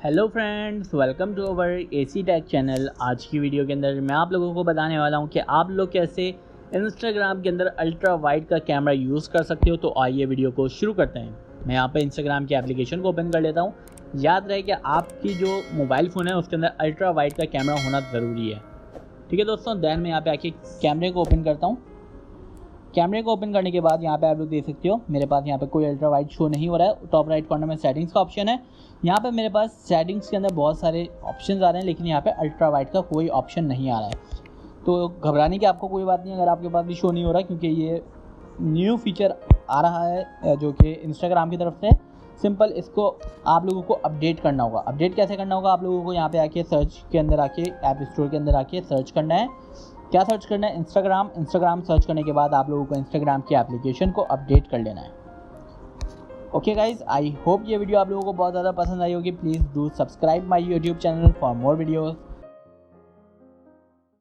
Hello friends, welcome to our AC tech channel. आज की video के अंदर मैं आप लोगों को बताने वाला हूं कि आप लोग कैसे इंस्टाग्राम के अंदर अल्ट्रा वाइड का कैमरा यूज़ कर सकते हो। तो आइए वीडियो को शुरू करते हैं। मैं यहां पर इंस्टाग्राम की एप्लीकेशन को ओपन कर लेता हूं। याद रहे कि आपकी जो मोबाइल फ़ोन है उसके अंदर अल्ट्रा वाइड का कैमरा होना ज़रूरी है। ठीक है दोस्तों, दैन मैं यहाँ पे आके कैमरे को ओपन करता हूँ। कैमरे को ओपन करने के बाद यहाँ पे आप लोग देख सकते हो मेरे पास यहाँ पे कोई अल्ट्रा वाइड शो नहीं हो रहा है। टॉप राइट कॉर्नर में सेटिंग्स का ऑप्शन है। यहाँ पे मेरे पास सेटिंग्स के अंदर बहुत सारे ऑप्शंस आ रहे हैं, लेकिन यहाँ पे अल्ट्रा वाइड का कोई ऑप्शन नहीं आ रहा है। तो घबराने की आपको कोई बात नहीं अगर आपके पास भी शो नहीं हो रहा, क्योंकि ये न्यू फीचर आ रहा है जो कि इंस्टाग्राम की तरफ से। सिंपल इसको आप लोगों को अपडेट करना होगा। अपडेट कैसे करना होगा? आप लोगों को यहाँ पे आके सर्च के अंदर आके ऐप स्टोर के अंदर आके सर्च करना है। क्या सर्च करना है? इंस्टाग्राम सर्च करने के बाद आप लोगों को इंस्टाग्राम की एप्लीकेशन को अपडेट कर लेना है। ओके गाइज, आई होप ये वीडियो आप लोगों को बहुत ज़्यादा पसंद आई होगी। Please do subscribe my YouTube channel for more videos.